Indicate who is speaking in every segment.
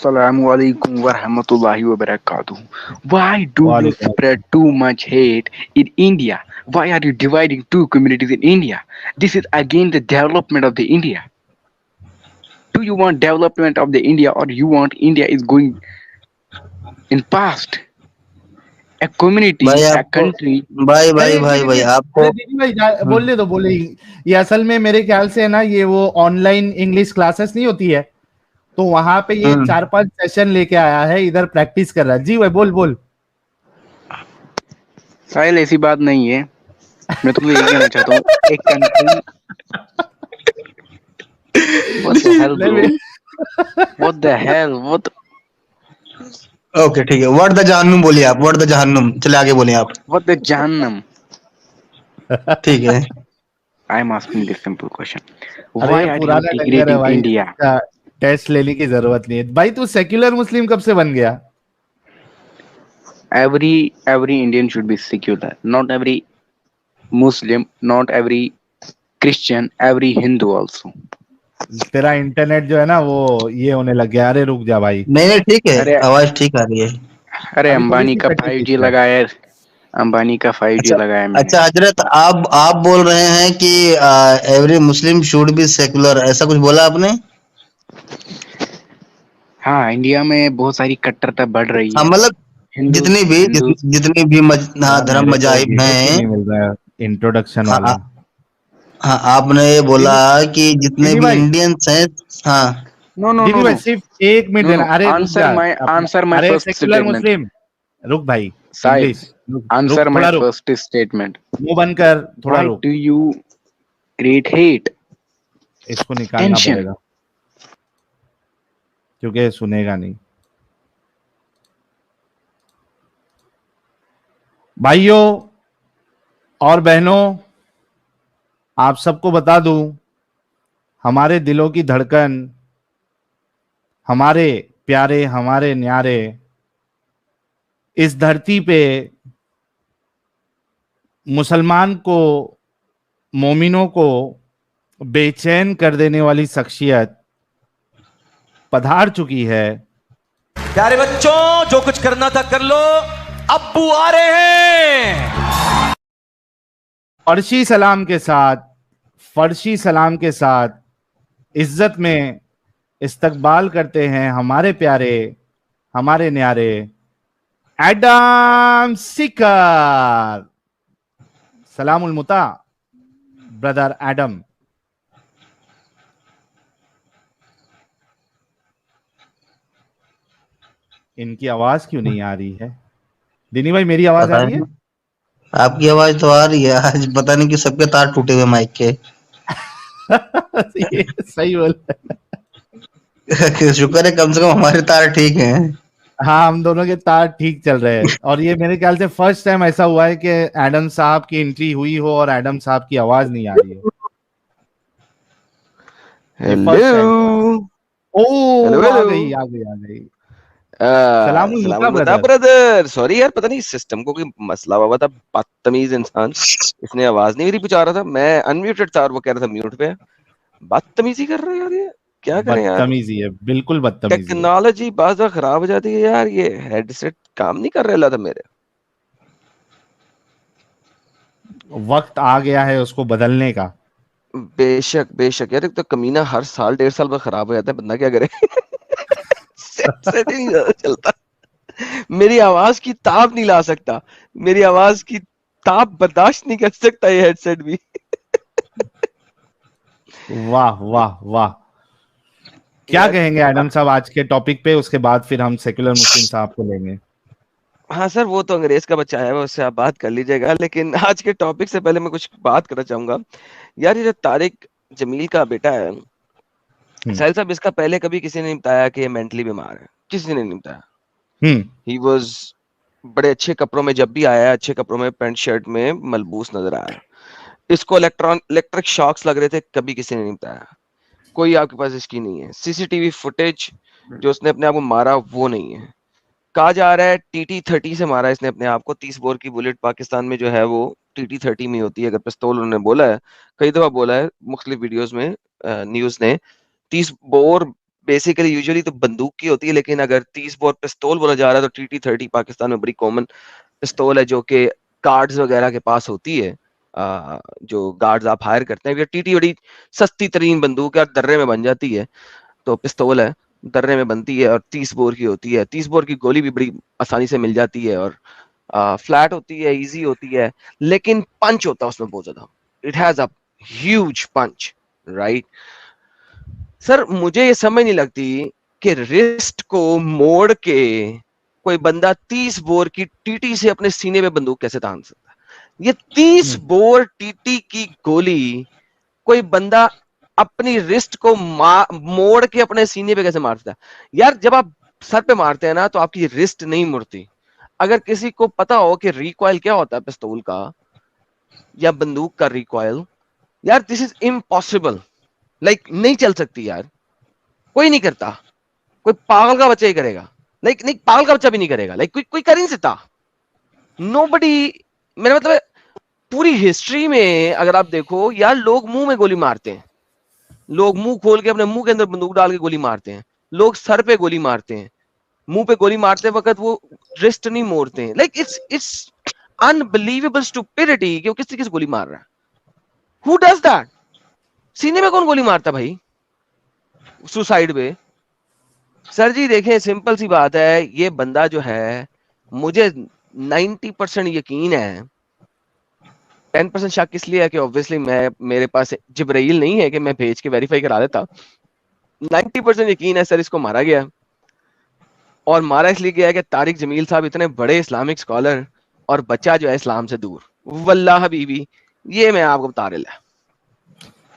Speaker 1: Assalamu alaikum wa rahmatullahi wa barakatuh. Why do you
Speaker 2: وعلیکم
Speaker 1: spread too much hate in India? Why are you dividing two communities in India? This is again the development of the India. Do you want development of the India or you want India is going in past? A
Speaker 3: بھائی
Speaker 1: community, a
Speaker 3: آپ کو
Speaker 1: country.
Speaker 3: بھائی
Speaker 2: نہیں
Speaker 3: بھائی
Speaker 2: ایک
Speaker 3: بھائی
Speaker 2: minute
Speaker 3: بھائی آپ کو
Speaker 2: ارے دیدی بھائی بولنے دو بولے یہ اصل میں میرے خیال سے نا یہ وہ آن لائن انگلش کلاسز نہیں ہوتی ہے تو وہاں پہ یہ 4-5 سیشن لے کے آیا ہے ادھر پریکٹس کر رہا ہے. جی بھائی بول بول.
Speaker 1: ساحل ایسی بات نہیں ہے. میں تم کو یہ کہنا چاہتا ہوں ایک country. What the hell, bro? What the hell? What?
Speaker 3: Okay ٹھیک ہے. ورڈ دا جہنم بولیے آپ. ورڈ دا جہنم چلے آگے بولیں آپ.
Speaker 1: What the Jahannam?
Speaker 3: ٹھیک ہے.
Speaker 1: I'm asking this simple question.
Speaker 2: Array
Speaker 1: Why
Speaker 2: یہ
Speaker 1: are you
Speaker 2: پرانا لنگر ہے
Speaker 1: degrading
Speaker 2: بھائی,
Speaker 1: India?
Speaker 2: اس کا ٹیسٹ لینے کی ضرورت نہیں ہے. بھائی تو سیکولر مسلم کب سے بن گیا؟
Speaker 1: Every Indian should be secular. Not every Muslim, not every Christian, every Hindu also.
Speaker 2: تیرا انٹرنیٹ جو ہے نا وہ یہ ہونے لگ گیا. ارے رک جا بھائی,
Speaker 3: نہیں نہیں ٹھیک ہے,
Speaker 1: ارے
Speaker 3: آواز ٹھیک آ رہی ہے.
Speaker 1: ارے
Speaker 2: ابھی تھوڑی
Speaker 1: امبانی
Speaker 2: سی
Speaker 1: کا
Speaker 2: کٹی
Speaker 1: 5G
Speaker 2: پچ ہے.
Speaker 1: لگایا ہے. امبانی کا 5G
Speaker 3: اچھا
Speaker 1: لگایا میں نے.
Speaker 3: اچھا حضرت, آپ بول رہے ہیں کہ every Muslim should be secular, ایسا کچھ بولا آپ نے؟
Speaker 1: ہاں, انڈیا میں بہت ساری کٹرتا بڑھ رہی
Speaker 3: ہاں
Speaker 1: ہے.
Speaker 3: مطلب
Speaker 1: ہندوز ہندوز
Speaker 3: جتنی بھی
Speaker 2: یار
Speaker 3: دھرم
Speaker 2: میرے کو
Speaker 3: مذاہب
Speaker 2: یہ کیوں
Speaker 3: ہیں.
Speaker 2: نہیں مل رہا ہے انٹروڈکشن
Speaker 3: ہاں
Speaker 2: والا؟
Speaker 3: ہاں, آپ نے یہ بولا کہ جتنے
Speaker 2: دیدی
Speaker 3: بھی
Speaker 2: بھائی,
Speaker 3: انڈینس ہیں. ہاں
Speaker 1: نو نو نو
Speaker 2: دیدی
Speaker 1: نو
Speaker 2: بھائی صرف ایک منٹ
Speaker 1: نو نو
Speaker 2: دینا. ارے رک
Speaker 1: آنسر
Speaker 2: جا,
Speaker 1: مائی آنسر مائی
Speaker 2: ارے
Speaker 1: فرسٹ
Speaker 2: سیکولر
Speaker 1: اسٹیٹمنٹ.
Speaker 2: مسلم رک بھائی,
Speaker 1: ساحل,
Speaker 2: انگلش
Speaker 1: آنسر
Speaker 2: رک
Speaker 1: مائی
Speaker 2: تھوڑا رک,
Speaker 1: فرسٹ اسٹیٹمنٹ.
Speaker 2: منہ بند کر تھوڑا
Speaker 1: Why
Speaker 2: رک,
Speaker 1: do you create hate,
Speaker 2: اس کو نکالنا
Speaker 1: tension?
Speaker 2: پڑے گا کیونکہ سنے گا نہیں. بھائیوں اور بہنوں, آپ سب کو بتا دوں, ہمارے دلوں کی دھڑکن, ہمارے پیارے, ہمارے نیارے اس دھرتی پہ مسلمان کو, مومنوں کو بے چین کر دینے والی شخصیت پدھار چکی ہے.
Speaker 4: پیارے بچوں, جو کچھ کرنا تھا کر لو, ابو آ رہے ہیں.
Speaker 2: فرشی سلام کے ساتھ, فرشی سلام کے ساتھ عزت میں استقبال کرتے ہیں ہمارے پیارے, ہمارے نیارے ایڈم سیکر. سلام المتا برادر ایڈم. ان کی آواز کیوں نہیں آ رہی ہے؟ دینی بھائی میری آواز آ
Speaker 3: پتا
Speaker 2: رہی ہے؟
Speaker 3: نہیں, آپ کی آواز تو آ رہی ہے. آج پتہ نہیں کہ سب کے تار ٹوٹے ہوئے مائک کے.
Speaker 2: یہ صحیح بول.
Speaker 3: شکر ہے کم سے کم ہمارے تار ٹھیک ہیں.
Speaker 2: ہاں, ہم دونوں کے تار ٹھیک چل رہے ہیں. اور یہ میرے خیال سے فرسٹ ٹائم ایسا ہوا ہے کہ ایڈم صاحب کی انٹری ہوئی ہو اور ایڈم صاحب کی آواز نہیں آ رہی ہو. یہ فرسٹ ٹائم ہوا ہے.
Speaker 4: ہیلو
Speaker 2: او آ
Speaker 4: ہیلو.
Speaker 2: گئی آ گئی آ گئی. سلام
Speaker 4: سلام
Speaker 2: المتا
Speaker 4: المتا
Speaker 2: برادر.
Speaker 4: بردر. سوری یار, پتہ نہیں سسٹم کو کوئی مسئلہ ہوا تھا. بدتمیز انسان, اس نے آواز نہیں میری پہنچا رہا تھا. میں انمیوٹڈ تھا اور وہ کہہ رہا تھا میوٹ پہ. بدتمیزی کر رہے ہیں یار, یہ کیا کریں یار.
Speaker 2: بدتمیزی ہے, بالکل بدتمیزی ہے.
Speaker 4: ٹیکنالوجی بعض وقت خراب ہو جاتی ہے یار. یہ ہیڈ سیٹ کام نہیں کر رہا تھا میرے.
Speaker 2: وقت آ گیا ہے اس کو بدلنے کا.
Speaker 4: بے شک بے شک یار, ایک تو کمینہ ہر سال 1.5 سال بعد خراب ہو جاتا ہے, بندہ کیا کرے. سیٹ ہی نہیں زیادہ چلتا. میری آواز کی تاب نہیں لا سکتا, میری آواز کی تاب برداشت نہیں کر سکتا یہ ہیڈ سیٹ بھی.
Speaker 2: واہ واہ واہ. کیا کہیں گے ایڈم صاحب آج کے ٹاپک پہ؟ اس کے بعد پھر ہم سیکولر مسلم صاحب کو لیں گے.
Speaker 4: ہاں سر, وہ تو انگریز کا بچہ ہے, اس سے آپ بات کر لیجیے گا. لیکن آج کے ٹاپک سے پہلے میں کچھ بات کرنا چاہوں گا. یار یہ جو طارق جمیل کا بیٹا ہے ساحل صاحب, اس کا پہلے کبھی کسی نے نہیں بتایا کہ یہ مینٹلی بیمار ہے. کسی نے نہیں بتایا. ہی واز بڑے اچھے کپڑوں میں, جب بھی آیا اچھے کپڑوں میں, پینٹ شرٹ میں ملبوس نظر آیا. اس کو الیکٹرک شاکس لگ رہے تھے, کبھی کسی نے نہیں بتایا. کوئی آپ کے پاس اس کی نہیں ہے. سی سی ٹی وی فوٹیج جو اس نے اپنے آپ کو مارا وہ نہیں ہے. کہا جا رہا ہے TT-30 سے مارا اس نے اپنے آپ کو. 30 بور کی بلٹ پاکستان میں جو ہے وہ TT-30 میں ہوتی ہے. اگر پستول انہوں نے بولا ہے, کئی دفعہ بولا ہے مختلف ویڈیوز میں, نیوز نے 30 بور बेसिकली यूजुअली तो बंदूक की होती है, लेकिन अगर 30 बोर पिस्तौल बोला जा रहा है तो TT-30 पाकिस्तान में बड़ी कॉमन पिस्तौल है जो कि गार्ड्स वगैरह के पास होती है, जो गार्ड्स आप हायर करते हैं। TT बड़ी सस्ती तरीन बंदूक है और दर्रे में बन जाती है, तो पिस्तौल है, दर्रे में बनती है और 30 बोर की होती है। 30 बोर की गोली भी बड़ी आसानी से मिल जाती है और फ्लैट होती है, इजी होती है, लेकिन पंच होता है उसमें बहुत ज्यादा। It has a huge punch, right sir. मुझे ये समझ नहीं लगती कि रिस्ट को मोड़ के कोई बंदा 30 बोर की टीटी से अपने सीने पे बंदूक कैसे तान सकता है। ये 30 बोर टीटी की गोली कोई बंदा अपनी रिस्ट को मोड़ के अपने सीने पे कैसे मारता है यार। जब आप सर पे मारते हैं ना तो आपकी रिस्ट नहीं मुड़ती। अगर किसी को पता हो कि रिकॉइल क्या होता है पिस्तौल का या बंदूक का रिकॉइल, यार दिस इज इम्पॉसिबल, लाइक नहीं चल सकती यार, कोई नहीं करता, कोई पागल का बच्चा ही करेगा, लाइक नहीं पागल का बच्चा भी नहीं करेगा, लाइक कोई कर ही नहीं सकता, नोबडी। मेरा मतलब है, पूरी हिस्ट्री में अगर आप देखो यार, लोग मुंह में गोली मारते हैं, लोग मुंह खोल के अपने मुंह के अंदर बंदूक डाल के गोली मारते हैं, लोग सर पे गोली मारते हैं, मुंह पे गोली मारते वक्त वो रिस्ट नहीं मोड़ते हैं। लाइक इट्स अनबिलीवेबल स्टुपिडिटी कि वो किस तरीके से गोली मार रहा है। Who does that? सीने में कौन गोली मारता भाई सुसाइड पे? सर जी देखें, सिंपल सी बात है, ये बंदा जो है, मुझे 90% यकीन है, 10% शक इसलिए है कि ऑब्वियसली मेरे पास जिब्राइल नहीं है कि मैं भेज के वेरीफाई करा देता। 90% यकीन है सर इसको मारा गया, और मारा इसलिए गया है कि तारिक जमील साहब इतने बड़े इस्लामिक स्कॉलर और बच्चा जो है इस्लाम से दूर, वल्लाह हबीबी, ये मैं आपको बता रहा।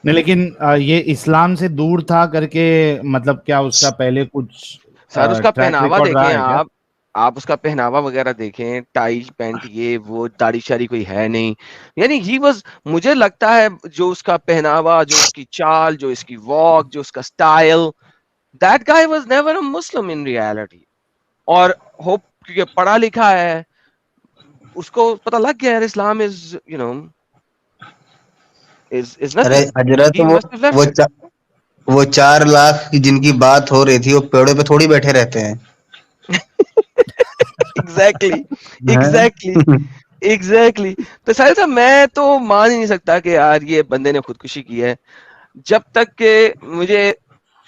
Speaker 2: नहीं, लेकिन ये इस्लाम से दूर था करके मतलब क्या उसका पहले कुछ
Speaker 4: सर उसका
Speaker 2: ट्रैक
Speaker 4: पहनावा
Speaker 2: रिकॉर्ड रहा
Speaker 4: देखें
Speaker 2: है क्या?
Speaker 4: आप उसका पहनावा वगैरह देखें, टाई पैंट ये वो, दाढ़ी शाड़ी कोई है नहीं, यानी ही वाज, मुझे लगता है जो उसका पहनावा, जो उसकी चाल, जो इसकी वॉक, जो उसका style, that guy was never a Muslim in reality. और होप क्योंकि पढ़ा लिखा है, उसको पता लग गया यार Islam is you know is
Speaker 3: अरे
Speaker 4: nothing,
Speaker 3: Hazrat,
Speaker 4: he must have
Speaker 3: वो
Speaker 4: लेफ्ट इट।
Speaker 3: वो 4 लाख की जिनकी बात हो रही थी वो पेड़ों पे थोड़ी बैठे रहते हैं।
Speaker 4: एग्जैक्टली एग्जैक्टली
Speaker 3: हैं?
Speaker 4: एग्जैक्टली। तो साहिल साहब, मैं तो मान ही नहीं सकता कि यार ये बंदे ने खुदकुशी की है, जब तक के मुझे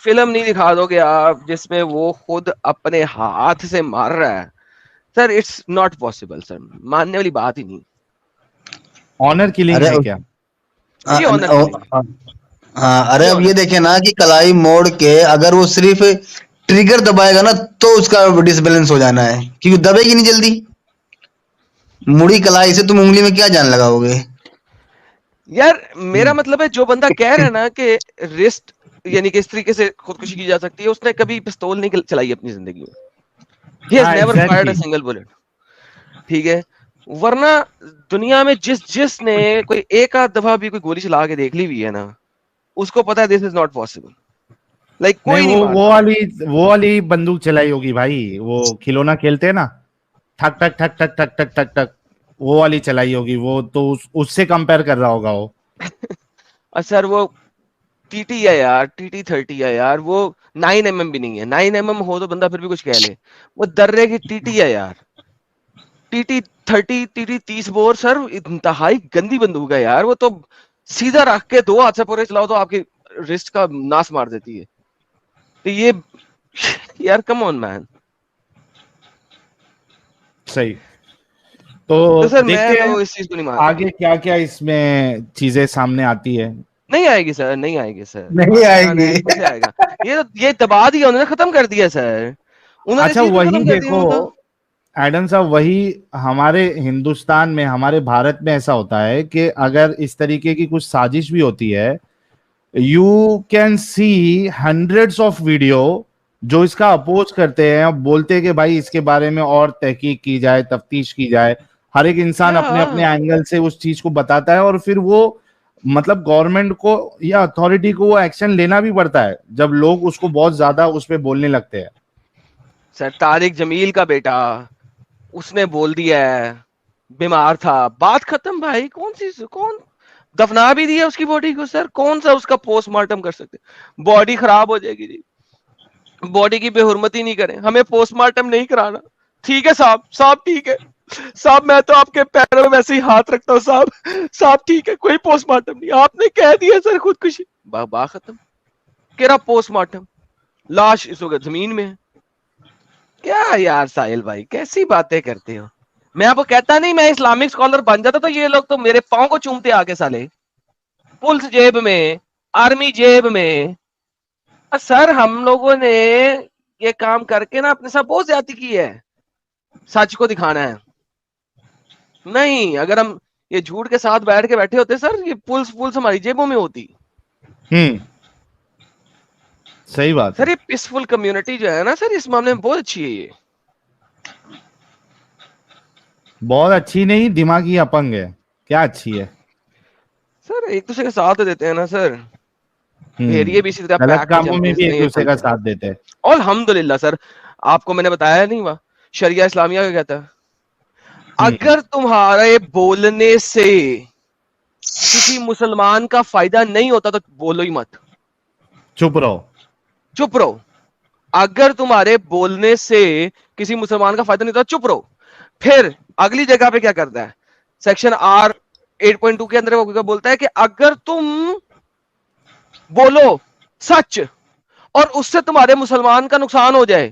Speaker 4: फिल्म नहीं दिखा दोगे आप जिसमें वो खुद अपने हाथ से मार रहा है। Sir it's not possible sir, मानने वाली बात ही नहीं।
Speaker 2: ऑनर किलिंग
Speaker 3: अरे
Speaker 2: है क्या?
Speaker 3: आ,
Speaker 4: ये ऑनर
Speaker 3: ओ,
Speaker 4: किलिंग है,
Speaker 3: आ, हाँ, अरे
Speaker 4: ये
Speaker 3: अब
Speaker 4: ऑनर
Speaker 3: ये
Speaker 4: किलिंग।
Speaker 3: देखे ना कि कलाई मोड़ के अगर वो सिर्फ ट्रिगर दबाएगा ना तो उसका डिसबैलेंस हो जाना है, क्योंकि दबेगी नहीं जल्दी। मुड़ी कलाई से तुम उंगली में क्या जान लगाओगे?
Speaker 4: यार मेरा मतलब है, जो बंदा कह रहा है ना कि रिस्ट यानी कि इस तरीके से खुदकुशी की जा सकती है, उसने कभी पिस्तौल नहीं चलाई अपनी जिंदगी में। He has
Speaker 2: हाँ,
Speaker 4: never fired a
Speaker 2: exactly.
Speaker 4: single bullet, ठीक है। वरना दुनिया में जिसने कोई एक आध दफा भी कोई गोली चला के देख ली हुई है ना, उसको पता है this is not possible, like
Speaker 2: नहीं,
Speaker 4: कोई नहीं
Speaker 2: वो
Speaker 4: मारता।
Speaker 2: वाली बंदूक चलाई होगी भाई, वो खिलौना खेलते हैं ना, ठक ठक ठक ठक ठक ठक ठक ठक, वो वाली चलाई होगी वो तो, उससे कंपेयर कर रहा होगा वो।
Speaker 4: और सर वो TT है यार, TT-30 है यार, वो 9mm भी नहीं है। 9mm हो तो बंदा फिर भी कुछ कह ले, वो दर्रे की TT है यार। TT-30, TT-30 बोर सर इंतहाई गंदी बंदूक है यार। वो तो सीधा रख के दो हाथ से पूरे चलाओ तो आपकी रिस्ट का नाश मार देती है। तो ये यार कम ऑन मैन।
Speaker 2: सही।
Speaker 4: तो
Speaker 2: तो
Speaker 4: सर
Speaker 2: देखते
Speaker 4: मैं
Speaker 2: हैं
Speaker 4: तो इस चीज को नहीं मानता।
Speaker 2: आगे क्या क्या इसमें चीजें सामने आती है।
Speaker 4: नहीं आएगी सर, नहीं आएगी सर,
Speaker 3: नहीं
Speaker 4: पाकिस्तान
Speaker 3: आएगी।
Speaker 4: है कैसे आएगा? ये दबा दिया उन्होंने, खत्म कर दिया सर, उन्होंने
Speaker 2: अच्छा,
Speaker 4: चीज को
Speaker 2: वही
Speaker 4: खत्म कर दिया
Speaker 2: देखो
Speaker 4: होता।
Speaker 2: एडम साहब, वही हमारे हिंदुस्तान में, हमारे भारत में ऐसा होता है कि अगर इस तरीके की कुछ साजिश भी होती है, you can see hundreds of video जो इसका अपोज करते हैं, अब बोलते हैं कि भाई इसके बारे में और तहकीक की जाए, तफ्तीश की जाए। हर एक इंसान अपने अपने
Speaker 4: या
Speaker 2: एंगल से उस चीज को बताता है, और फिर वो मतलब गवर्नमेंट को या अथॉरिटी को वो एक्शन लेना भी पड़ता है जब लोग उसको बहुत ज्यादा उस पर बोलने लगते हैं।
Speaker 4: सर तारिक जमील का बेटा, उसने बोल दिया है, बीमार था, बात खत्म भाई। कौन दफना भी दिया उसकी बॉडी को सर, कौन सा उसका पोस्टमार्टम कर सकते? बॉडी खराब हो जाएगी जी, باڈی کی بے حرمتی نہیں کریں, ہمیں پوسٹ مارٹم نہیں کرانا. ٹھیک ہے صاحب, صاحب ٹھیک ہے صاحب, میں تو آپ کے پیروں میں ویسے ہی ہاتھ رکھتا ہوں صاحب, صاحب ٹھیک ہے کوئی پوسٹ مارٹم نہیں, آپ نے کہہ دیا سر خودکشی, با ختم. کہہ پوسٹ مارٹم, لاش اس وقت زمین میں ہے. کیا یار ساحل بھائی کیسی باتیں کرتے ہو. میں آپ کو کہتا نہیں میں اسلامک اسکالر بن جاتا تو یہ لوگ تو میرے پاؤں کو چومتے آگے سالے, پلس جیب میں, آرمی جیب میں. سر ہم لوگوں نے یہ کام کر کے نا اپنے ساتھ بہت زیادتی کی ہے, سچ کو دکھانا ہے. نہیں اگر ہم یہ جھوٹ کے ساتھ بیٹھ کے بیٹھے ہوتے سر, یہ پلس ہماری جیبوں میں ہوتی.
Speaker 2: صحیح بات ہے.
Speaker 4: سر یہ پیسفل کمیونٹی جو ہے نا سر, اس معاملے میں بہت اچھی ہے. یہ
Speaker 2: بہت اچھی نہیں, دماغی اپنگ ہے. کیا اچھی ہے
Speaker 4: سر, ایک دوسرے کا ساتھ دیتے ہیں نا سر, ایریا بھی اسی طرح
Speaker 2: غلط
Speaker 4: پیک میں
Speaker 2: کاموں
Speaker 4: جمتے
Speaker 2: میں بھی ایک
Speaker 4: ہیں,
Speaker 2: دوسرے کا ساتھ دیتے ہیں.
Speaker 4: الحمدللہ سر. آپ کو میں نے بتایا نہیں ہوا, شریعہ اسلامیہ کا کہتا ہے اگر تمہارے بولنے سے کسی مسلمان کا فائدہ نہیں ہوتا تو بولو ہی مت,
Speaker 2: چپ رہو.
Speaker 4: چپ رہو. اگر تمہارے بولنے سے کسی مسلمان کا فائدہ نہیں ہوتا چپ رہو. پھر اگلی جگہ پہ کیا کرتا ہے, سیکشن آر 8.2 کے اندر وہ بولتا ہے کہ اگر تم بولو سچ اور اس سے تمہارے مسلمان کا نقصان ہو جائے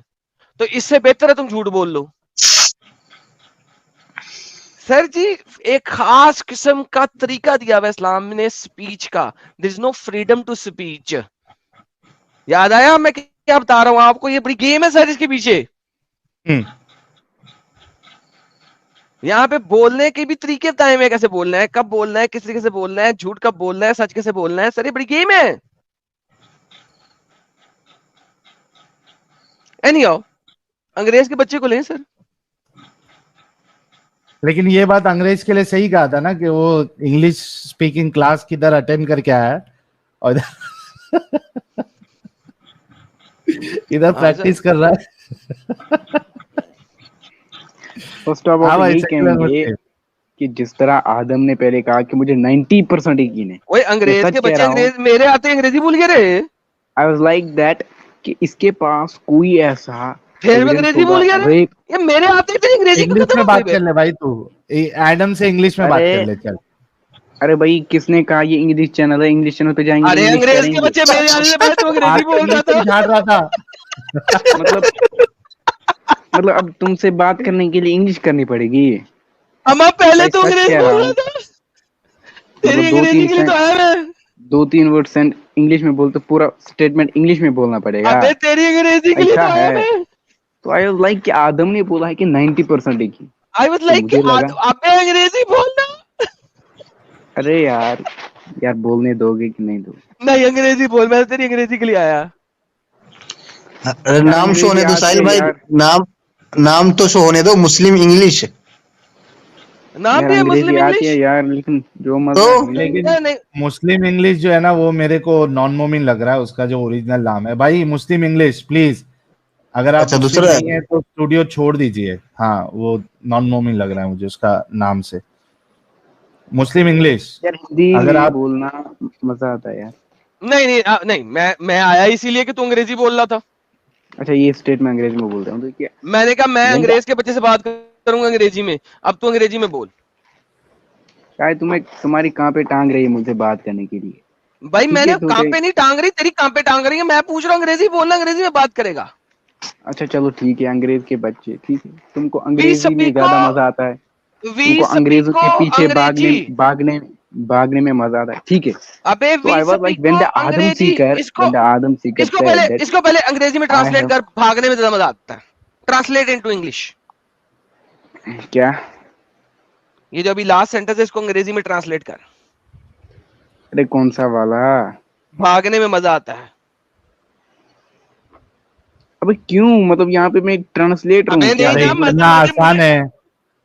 Speaker 4: تو اس سے بہتر ہے تم جھوٹ بول لو. سر جی ایک خاص قسم کا طریقہ دیا ہوا اسلام نے سپیچ کا, دیر از نو فریڈم ٹو سپیچ. یاد آیا میں کیا بتا رہا ہوں آپ کو, یہ بڑی گیم ہے سر اس کے پیچھے. یہاں پہ بولنے کے بھی طریقے بتائے ہوئے, کیسے بولنا ہے, کب بولنا ہے, کس طریقے سے بولنا ہے, جھوٹ کب بولنا ہے, سچ کیسے بولنا ہے. سر یہ بڑی گیم ہے. اینی ہاؤ انگریز کے بچے کو لیں سر.
Speaker 2: لیکن یہ بات انگریز کے لیے صحیح کہا تھا نا کہ وہ انگلش اسپیکنگ کلاس کدھر اٹینڈ کر کے آیا اور ادھر پریکٹس کر رہا ہے.
Speaker 1: فرسٹ آف
Speaker 2: ہاں
Speaker 1: آل
Speaker 2: بھائی
Speaker 1: یہی کہیں
Speaker 2: سیکولر
Speaker 1: گے
Speaker 2: مسلم.
Speaker 1: کہ جس طرح آدم نے پہلے کہا کہ مجھے 90% یقین ہے,
Speaker 4: وہ
Speaker 1: میں
Speaker 4: انگریز
Speaker 1: سچ
Speaker 4: کے
Speaker 1: کہہ
Speaker 4: بچے
Speaker 1: رہا ہوں.
Speaker 4: انگریز میرے آتے انگریزی بھول گئے رہے,
Speaker 1: I was like that کہ اس کے پاس کوئی ایسا
Speaker 4: پھر بھی
Speaker 1: ایویڈنس
Speaker 4: انگریزی
Speaker 1: ہوگا
Speaker 4: بھول گئے رہے.
Speaker 1: ریپ.
Speaker 4: یہ میرے آتے تھے انگریزی کو
Speaker 2: انگلش
Speaker 4: ختم
Speaker 2: میں
Speaker 4: ہو
Speaker 2: بات
Speaker 4: گئی.
Speaker 2: کر لے بھائی, تو ایڈم سے انگلش میں بات کر
Speaker 1: ارے
Speaker 2: لے. چل
Speaker 1: ارے بھائی کس نے کہا یہ انگلش چینل ہے, انگلش چینل پہ جائیں گے
Speaker 4: ارے
Speaker 1: انگلش
Speaker 4: انگریز
Speaker 1: کریں
Speaker 4: کے
Speaker 1: گے.
Speaker 4: بچے میرے آنے سے پہلے تو انگریزی
Speaker 2: آج
Speaker 4: بول رہا
Speaker 2: انگلش
Speaker 4: تھا.
Speaker 2: جھاڑ رہا تھا.
Speaker 1: مطلب اب تم سے بات کرنے کے لیے انگلش کرنی پڑے گی.
Speaker 4: اما پہلے
Speaker 1: بھائی
Speaker 4: تو
Speaker 1: سچ
Speaker 4: انگریز
Speaker 1: کہہ رہا
Speaker 4: بول رہا
Speaker 1: ہوں,
Speaker 4: تھا, تیری
Speaker 1: مطلب
Speaker 4: انگریزی کے لیے تو آیا میں.
Speaker 1: دو تین ورڈ سینڈ انگلش میں بولتے, پورا اسٹیٹمنٹ انگلش میں بولنا پڑے گا.
Speaker 4: ابے تیری انگریزی کے لیے تو
Speaker 1: ایسا
Speaker 4: آیا
Speaker 1: ہے
Speaker 4: میں.
Speaker 1: تو آئی واز لائک کہ آدم نے بولا ہے کہ 90% یقین.
Speaker 4: آئی واز
Speaker 1: تو
Speaker 4: لائک کہ
Speaker 1: مجھے لگا
Speaker 4: ابے انگریزی بولنا.
Speaker 1: ارے یار بولنے دو گے کہ نہیں دو گے.
Speaker 4: نہیں انگریزی بول, میں تیری انگریزی کے لیے آیا.
Speaker 1: یار
Speaker 3: نام شو
Speaker 1: انگریزی
Speaker 3: ہونے دو
Speaker 1: آتی
Speaker 3: ساحل
Speaker 1: ہے
Speaker 3: بھائی,
Speaker 1: یار.
Speaker 3: نام تو شو ہونے دو, مسلم انگلش.
Speaker 4: نام
Speaker 1: یار
Speaker 4: بھی ہے
Speaker 1: انگریزی
Speaker 4: مسلم
Speaker 1: آتی ہے
Speaker 4: انگلش.
Speaker 1: یار, لیکن جو
Speaker 3: تو
Speaker 1: مزہ ہے انگلش میں.
Speaker 2: لیکن
Speaker 4: نہیں
Speaker 2: مسلم انگلش جو ہے نا وہ میرے کو نان مومن لگ رہا ہے, اس کا جو اوریجنل نام ہے. بھائی مسلم انگلش پلیز, اگر آپ
Speaker 3: اچھا
Speaker 2: مسلم
Speaker 3: دوسرا ہے.
Speaker 2: نہیں ہیں تو اسٹوڈیو چھوڑ دیجئے. ہاں وہ نان مومن لگ رہا ہے مجھے اس کا نام سے. مسلم انگلش
Speaker 1: یار ہندی
Speaker 2: اگر
Speaker 1: میں
Speaker 2: آپ
Speaker 1: بولنا مزہ آتا ہے یار.
Speaker 4: نہیں میں آیا اسی لیے کہ تو انگریزی بول رہا تھا.
Speaker 1: اچھا یہ اسٹیٹ میں انگریزی میں بولتا ہوں تو کیا
Speaker 4: میں نے کہا میں
Speaker 1: when the-
Speaker 4: انگریز کے بچے سے بات کروں گا انگریزی میں, اب تو انگریزی میں بول.
Speaker 1: شاید تمہاری کہاں پہ ٹانگ رہی ہے مجھ سے بات کرنے کے لیے.
Speaker 4: بھائی میں
Speaker 1: ٹھیک
Speaker 4: نے
Speaker 1: ہے
Speaker 4: کہاں پہ نہیں ٹانگ رہی, تیری کہاں پہ ٹانگ رہی ہے. میں پوچھ رہا ہوں انگریزی بولنا, انگریزی میں بات کرے گا.
Speaker 1: اچھا چلو ٹھیک ہے, انگریز کے بچے ٹھیک ہے, تم کو
Speaker 4: وی
Speaker 1: انگریزی میں
Speaker 4: سپیکو
Speaker 1: زیادہ مزہ آتا ہے. تم
Speaker 4: وی
Speaker 1: کو انگریزوں
Speaker 4: سپیکو
Speaker 1: کے پیچھے
Speaker 4: انگریزی.
Speaker 1: بھاگنے میں مزہ آتا ہے. ٹھیک ہے.
Speaker 4: ابے
Speaker 1: تو
Speaker 4: وی
Speaker 1: آئی واز لائک
Speaker 4: سپیکو انگریزی. اس کو
Speaker 1: said that
Speaker 4: پہلے انگریزی میں
Speaker 1: I
Speaker 4: ٹرانسلیٹ
Speaker 1: have
Speaker 4: کر, بھاگنے میں زیادہ مزہ آتا ہے. Translate into English.
Speaker 1: کیا
Speaker 4: یہ جو ابھی لاسٹ سینٹنس ہے اس کو انگریزی میں ٹرانسلیٹ کر.
Speaker 1: ارے کون سا والا,
Speaker 4: بھاگنے میں مزہ آتا ہے.
Speaker 1: ابھی کیوں, مطلب یہاں پہ میں ٹرانسلیٹر ہوں
Speaker 4: ابے
Speaker 1: کیا.
Speaker 4: نہیں
Speaker 2: ارے
Speaker 4: نا
Speaker 2: اتنا آسان ہے,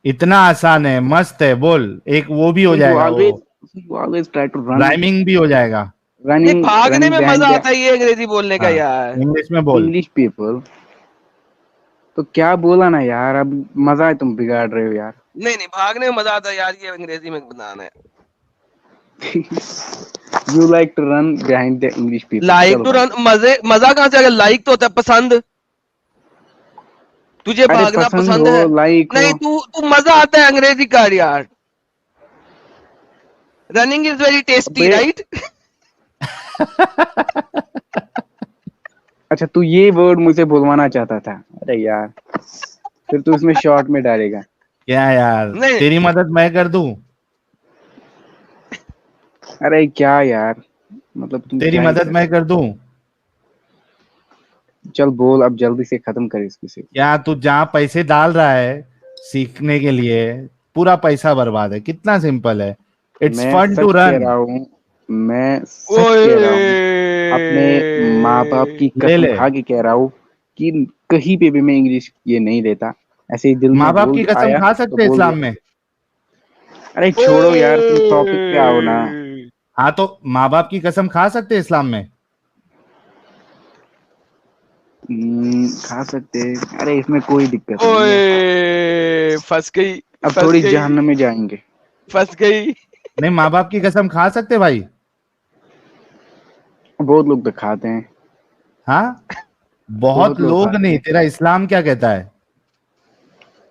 Speaker 2: اتنا آسان ہے, مست ہے. بول ایک وہ بھی ہو
Speaker 1: So
Speaker 2: جائے گا, وہ
Speaker 1: you always try to run
Speaker 2: rhyming بھی ہو جائے گا.
Speaker 4: نہیں, بھاگنے
Speaker 1: running
Speaker 4: میں
Speaker 1: behind
Speaker 4: مزہ
Speaker 1: the
Speaker 4: آتا ہے یہ انگریزی بولنے کا
Speaker 2: ہاں
Speaker 4: یار.
Speaker 2: انگلش میں بول.
Speaker 1: English people. تو کیا بولا نا یار, اب مزہ ہے تم بگاڑ رہے ہو یار.
Speaker 4: نہیں بھاگنے میں مزہ آتا ہے یار, یہ انگریزی میں بتانا ہے.
Speaker 1: You like to run behind the English people.
Speaker 4: Like
Speaker 1: चलो
Speaker 4: टू
Speaker 1: भाई.
Speaker 4: रन, मजा कहाँ से आ गया? लाइक तो होता है पसंद, तुझे
Speaker 1: अरे
Speaker 4: भागना
Speaker 1: पसंद
Speaker 4: पसंद
Speaker 1: हो,
Speaker 4: है?
Speaker 1: लाइक
Speaker 4: नहीं,
Speaker 1: हो.
Speaker 4: तू मजा आता है अंग्रेजी का यार. रनिंग इज वेरी टेस्टी,
Speaker 1: अबे
Speaker 4: राइट?
Speaker 1: अच्छा, तू ये वर्ड मुझे बुलवाना चाहता था. अरे यार, फिर तू इसमें शॉर्ट में डालेगा.
Speaker 2: क्या यार,
Speaker 4: नहीं,
Speaker 2: तेरी मदद मैं कर दूं?
Speaker 1: अरे क्या यार, मतलब तुम
Speaker 2: तेरी
Speaker 1: क्या ही
Speaker 2: मदद
Speaker 1: कर
Speaker 2: मैं
Speaker 1: सकते.
Speaker 2: कर दूं?
Speaker 1: चल बोल, अब जल्दी से खत्म कर इस किसी को.
Speaker 2: क्या तू जहाँ पैसे डाल रहा है सीखने के लिए, पूरा पैसा बर्बाद है? कितना सिंपल है. इट्स
Speaker 1: मैं
Speaker 2: फन टू
Speaker 1: सच कह
Speaker 2: रन.
Speaker 1: रहा हूँ, मैं सच
Speaker 4: ओए,
Speaker 1: कह रहा हूँ, अपने माँ बाप की
Speaker 2: ले
Speaker 1: कसम
Speaker 2: ले.
Speaker 1: खा के कह रहा हूँ कि कहीं पे भी मैं इंग्लिश ये नहीं लेता. ऐसे ही दिल
Speaker 2: माँ
Speaker 1: में
Speaker 2: बाप
Speaker 1: बोल
Speaker 2: की कसम
Speaker 1: आया
Speaker 2: खा
Speaker 1: तो
Speaker 2: सकते हैं
Speaker 1: बोल
Speaker 2: इस्लाम
Speaker 1: दिया.
Speaker 2: में?
Speaker 1: अरे छोड़ो यार, तुम टॉपिक पे आओ ना.
Speaker 4: ओए,
Speaker 2: हाँ, तो माँ बाप की कसम खा सकते हैं इस्लाम में?
Speaker 1: खा सकते हैं. अरे इसमें कोई दिक्कत नहीं है.
Speaker 4: ओए, फंस गई,
Speaker 1: अब
Speaker 4: फंस
Speaker 1: थोड़ी
Speaker 4: गई,
Speaker 1: जहन्नम में जाएंगे.
Speaker 4: फंस गई.
Speaker 2: नहीं, माँ बाप की कसम खा सकते भाई?
Speaker 1: बहुत लोग तो खाते हैं.
Speaker 2: हाँ, बहुत
Speaker 1: बहुत लोग
Speaker 2: लोग
Speaker 1: खाते
Speaker 2: नहीं.
Speaker 1: हैं.
Speaker 2: तेरा इस्लाम क्या कहता है?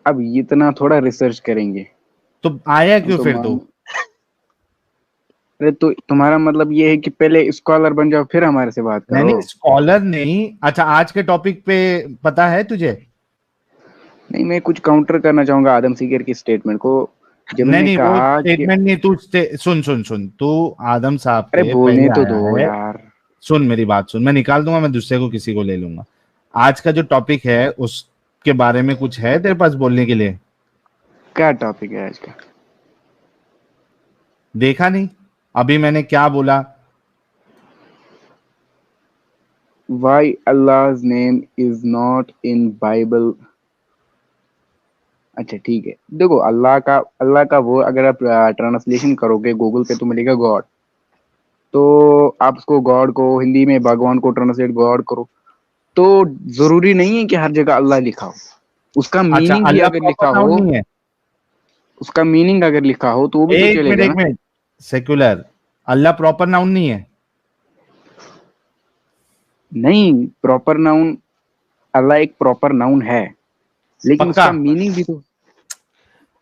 Speaker 1: अब इतना थोड़ा रिसर्च करेंगे.
Speaker 2: तो आया
Speaker 1: हम
Speaker 2: क्यों
Speaker 1: तो
Speaker 2: फिर
Speaker 1: मान.
Speaker 2: तू?
Speaker 1: अरे तो तुम्हारा मतलब ये है कि पहले स्कॉलर बन जाओ फिर हमारे से बात
Speaker 2: नहीं
Speaker 1: करो.
Speaker 2: नहीं, स्कॉलर नहीं. अच्छा, आज के टॉपिक पे पता है तुझे?
Speaker 1: नहीं, मैं कुछ काउंटर करना चाहूंगा आदम सीगर की स्टेटमेंट को, जब
Speaker 2: नहीं
Speaker 1: इन्होंने
Speaker 2: नहीं, वो
Speaker 1: कहा कि.
Speaker 2: स्टेटमेंट नहीं. सुन सुन सुन, तू आदम साहब
Speaker 1: अरे
Speaker 2: पे
Speaker 1: बोलने
Speaker 2: पहले
Speaker 1: तो
Speaker 2: आया
Speaker 1: दो
Speaker 2: है.
Speaker 1: यार.
Speaker 2: सुन मेरी बात सुन, मैं निकाल दूंगा, मैं दूसरे को किसी को ले लूंगा. आज का जो टॉपिक है उसके बारे में कुछ है तेरे पास बोलने के लिए?
Speaker 1: क्या टॉपिक है आज का?
Speaker 2: देखा नहीं अभी मैंने क्या बोला?
Speaker 1: Why Allah's name is not in Bible. अच्छा ठीक है, देखो अल्लाह का वो अगर आप ट्रांसलेशन करोगे गूगल पे तो मिलेगा गॉड. तो आप उसको गॉड को हिंदी में भगवान को ट्रांसलेट गॉड करो, तो जरूरी नहीं है कि हर जगह अल्लाह लिखा हो. उसका
Speaker 2: अच्छा,
Speaker 1: मीनिंग भी
Speaker 2: अल्लाह
Speaker 1: अगर
Speaker 2: प्रॉपर
Speaker 1: लिखा
Speaker 2: नाउन
Speaker 1: हो,
Speaker 2: नहीं है?
Speaker 1: उसका मीनिंग अगर लिखा हो तो वो भी तो
Speaker 2: एक मिनट
Speaker 1: चलेगा
Speaker 2: एक
Speaker 1: ना.
Speaker 2: Minute, secular. Allah proper noun नहीं है?
Speaker 1: नहीं, प्रॉपर नाउन, अल्लाह एक प्रॉपर नाउन है, लेकिन
Speaker 2: पक्का?
Speaker 1: उसका मीनिंग भी तो.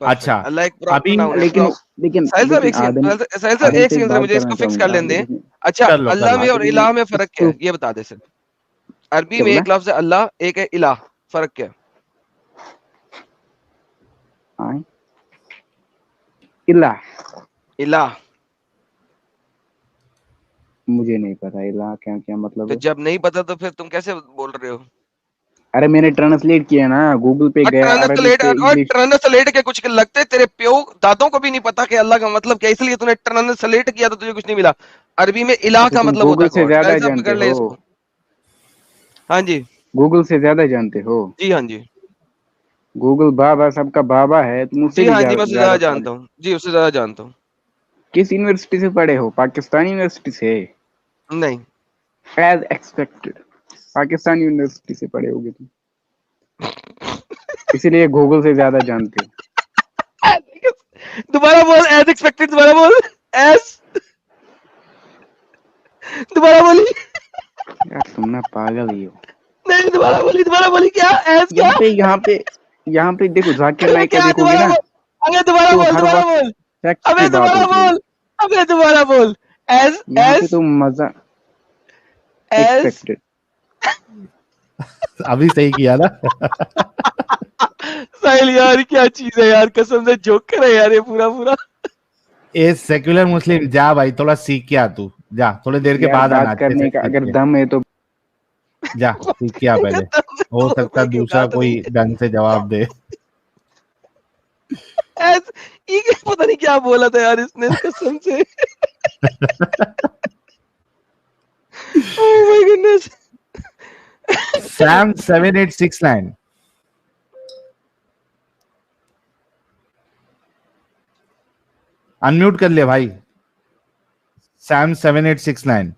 Speaker 2: अच्छा,
Speaker 4: परफेक्ट, अल्लाह एक प्रॉपर
Speaker 2: अभी
Speaker 4: नाउन है.
Speaker 1: लेकिन लेकिन
Speaker 4: साहिल साहब
Speaker 1: लेकिन
Speaker 4: एक सेकंड,
Speaker 1: आदम
Speaker 4: साहिल साहब
Speaker 1: आदम
Speaker 4: एक
Speaker 1: से एक
Speaker 4: सेकंड,
Speaker 1: बात
Speaker 4: मुझे
Speaker 1: करना
Speaker 4: इसको फिक्स कर
Speaker 1: चाहूंगा.
Speaker 4: लेने दें.
Speaker 1: देखिए,
Speaker 4: अच्छा,
Speaker 2: कर लो कर
Speaker 4: अल्लाह
Speaker 2: लो.
Speaker 4: में और
Speaker 1: आखिरी में
Speaker 4: इलाह में फर्क क्या
Speaker 1: इसको
Speaker 4: है, ये बता दे सर. अरबी
Speaker 1: क्या
Speaker 4: में
Speaker 1: बोला.
Speaker 4: एक लफ्ज है अल्लाह, एक है इलाह, फर्क क्या है?
Speaker 1: हाँ, इल्ला.
Speaker 4: इलाह.
Speaker 1: मुझे नहीं पता इल्ला क्या क्या मतलब
Speaker 4: तो
Speaker 1: है.
Speaker 4: जब नहीं पता तो फिर तुम कैसे बोल रहे हो?
Speaker 1: अरे मैंने ट्रांसलेट किया ना, गूगल पे
Speaker 4: और
Speaker 1: गया, अरबिक से इंग्लिश.
Speaker 4: ट्रांसलेट के कुछ लगते तेरे प्यो दादों को भी नहीं पता कि अल्लाह का मतलब क्या, इसलिए तूने ट्रांसलेट किया तो तुझे कुछ नहीं मिला. अरबी में इलाह
Speaker 1: अच्छा
Speaker 4: का
Speaker 1: तुम
Speaker 4: मतलब होता
Speaker 1: गूगल
Speaker 4: है
Speaker 1: से
Speaker 4: गॉड.
Speaker 1: ज्यादा
Speaker 4: साहिल साहब
Speaker 1: जानते
Speaker 4: पकड़ ले
Speaker 1: हो.
Speaker 4: इसको. हाँ जी,
Speaker 1: गूगल से ज्यादा जानते हो.
Speaker 4: जी हाँ जी,
Speaker 1: गूगल बाबा सबका बाबा है, तुम उससे
Speaker 4: जी
Speaker 1: भी
Speaker 4: हाँ जी, मैं उससे ज्यादा
Speaker 1: ज्यादा पढ़े.
Speaker 4: जानता हूँ जी, उससे ज्यादा जानता हूँ.
Speaker 1: किस यूनिवर्सिटी से पढ़े हो? पाकिस्तानी यूनिवर्सिटी से.
Speaker 4: नहीं.
Speaker 1: एज एक्सपेक्टेड, पाकिस्तानी यूनिवर्सिटी से पढ़े होगे तुम, इसीलिए गूगल से ज्यादा जानते हो.
Speaker 4: दोबारा बोल, एज एक्सपेक्टेड, दोबारा बोल. एज, दोबारा बोली.
Speaker 1: यार तुम ना पागल ही हो.
Speaker 4: नहीं, दोबारा बोली क्या? एज क्या?
Speaker 1: यहाँ पे देखो, जाकिर
Speaker 4: अबे
Speaker 1: नाइक का
Speaker 4: क्या,
Speaker 1: देखोगे
Speaker 4: दोबारा
Speaker 1: ना,
Speaker 4: बोल. अबे दोबारा
Speaker 1: तो
Speaker 4: बोल,
Speaker 1: हर
Speaker 4: दोबारा
Speaker 1: वक्त
Speaker 4: बोल.
Speaker 1: फैक्ट्स
Speaker 4: अबे
Speaker 1: पे बात
Speaker 4: दोबारा
Speaker 1: होती है.
Speaker 4: बोल. अबे दोबारा बोल. एज,
Speaker 1: यहाँ पे
Speaker 4: एज,
Speaker 1: तो मजा.
Speaker 4: एज.
Speaker 1: एक्सपेक्टेड.
Speaker 2: अभी सही किया ना?
Speaker 4: साहिल यार क्या चीज है यार, कसम से जोकर है यार ये पूरा पूरा.
Speaker 2: ए सेक्युलर मुस्लिम, जा भाई थोड़ा सीख के आ. तू जा, थोड़ी देर के
Speaker 1: यार
Speaker 2: बाद आना
Speaker 1: बात
Speaker 2: अच्छे से
Speaker 1: करने का
Speaker 2: सीख
Speaker 1: अगर
Speaker 2: के.
Speaker 1: दम है तो.
Speaker 2: जा सीख के आ पहले. हो सकता है
Speaker 4: कोई
Speaker 2: दूसरा
Speaker 4: औकात
Speaker 2: कोई
Speaker 4: नहीं.
Speaker 2: ढंग से जवाब दे.
Speaker 4: एज, ये पता नहीं क्या बोला था यार इसने, कसम से. Oh my goodness.
Speaker 2: Sam 7869. Unmute कर ले भाई. सैम 7869.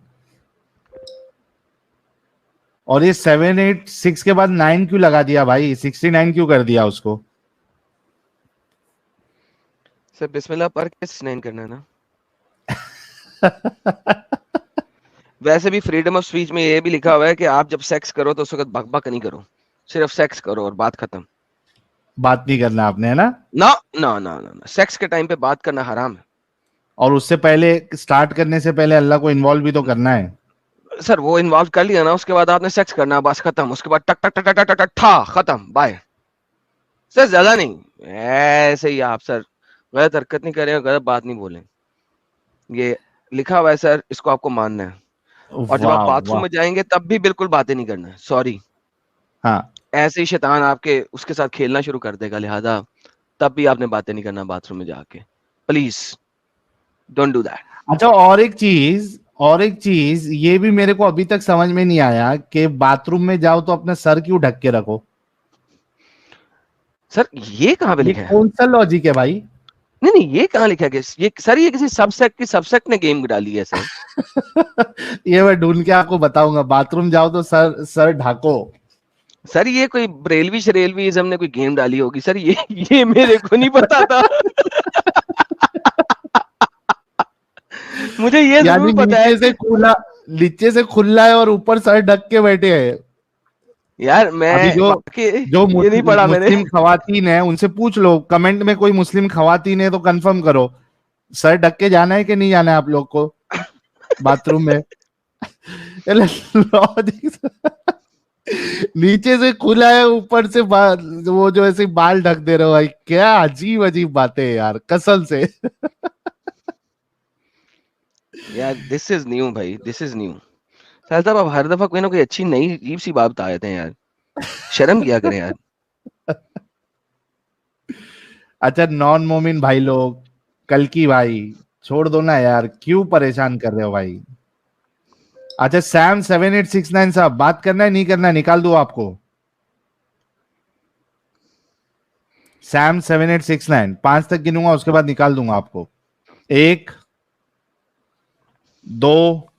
Speaker 2: और ये 786 के बाद 9 क्यों लगा दिया भाई? 69 क्यों कर दिया उसको?
Speaker 4: सर बिस्मिल्लाह पढ़ के स्नान करना है ना. वैसे भी फ्रीडम ऑफ स्पीच में ये भी लिखा हुआ है कि आप जब सेक्स करो तो उस वक्त बक बक नहीं करो, सिर्फ सेक्स करो और बात खत्म।
Speaker 2: बात नहीं करना आपने, है ना?
Speaker 4: ना ना ना ना, सेक्स के टाइम पे बात करना हराम है।
Speaker 2: और उससे पहले, स्टार्ट करने से पहले अल्लाह को इन्वॉल्व भी तो करना है।
Speaker 4: सर वो इन्वॉल्व कर लिया ना, उसके बाद आपने सेक्स करना, बस खत्म। उसके बाद टक टक टक टक टक टक ठा खत्म, बाय। सर ज्यादा नहीं, ऐसे ही आप सर गलत हरकत नहीं करें, गलत बात नहीं बोलें, ये लिखा हुआ है सर, इसको आपको मानना है। और जब आप
Speaker 2: वाह
Speaker 4: बाथरूम
Speaker 2: वाह।
Speaker 4: में जाएंगे तब भी बिल्कुल बातें नहीं करना है, सॉरी।
Speaker 2: हाँ,
Speaker 4: ऐसे ही शैतान आपके उसके साथ खेलना शुरू कर देगा, लिहाजा तब भी आपने बातें नहीं करना बाथरूम में जाके, प्लीज डोंट डू दैट।
Speaker 2: अच्छा, और एक चीज ये भी मेरे को अभी तक समझ में नहीं आया कि बाथरूम में जाओ तो अपना सर क्यों ढक के रखो?
Speaker 4: सर ये कहाँ पे
Speaker 2: ये
Speaker 4: लिखा है?
Speaker 2: कौन सा लॉजिक है भाई?
Speaker 4: नहीं नहीं, ये कहाँ लिखा है कि ये सर, ये किसी सबसेक्ट ने गेम डाली है सर।
Speaker 2: ये मैं ढूंढ के आपको बताऊंगा। बाथरूम जाओ तो सर ढाको।
Speaker 4: सर ये कोई बरेलवी शरेलवीइज्म ने कोई गेम डाली होगी सर, ये मेरे को नहीं पता था। मुझे ये
Speaker 2: यानी
Speaker 4: जरूर पता है
Speaker 2: नीचे से खुला है और ऊपर सर ढक के बैठे हैं।
Speaker 4: यार मैं
Speaker 2: अभी जो
Speaker 4: ये नहीं पढ़ा मैंने।
Speaker 2: मुस्लिम खवातीन है उनसे पूछ लो, कमेंट में कोई मुस्लिम खवातीन है तो कंफर्म करो, सर ढक के जाना है कि नहीं जाना है आप लोग को बाथरूम में? नीचे से खुला है, ऊपर से वो जो ऐसे बाल ढक दे रहे हो भाई, क्या अजीब अजीब बातें हैं यार, कसम से।
Speaker 4: यार दिस इज न्यू भाई, दिस इज न्यू। साहब साहब आप हर दफा कोई ना कोई अच्छी नई अजीब सी बात बता देते हैं यार, शर्म किया करें यार।
Speaker 2: अच्छा, नॉन मोमिन भाई लोग, कल्कि भाई छोड़ दो ना यार, क्यों परेशान कर रहे हो भाई? अच्छा, सैम 7869 साहब, बात करना है नहीं करना है, निकाल दो आपको। सैम 7869, 5 तक गिनूंगा, उसके बाद निकाल दूंगा आपको। 1 2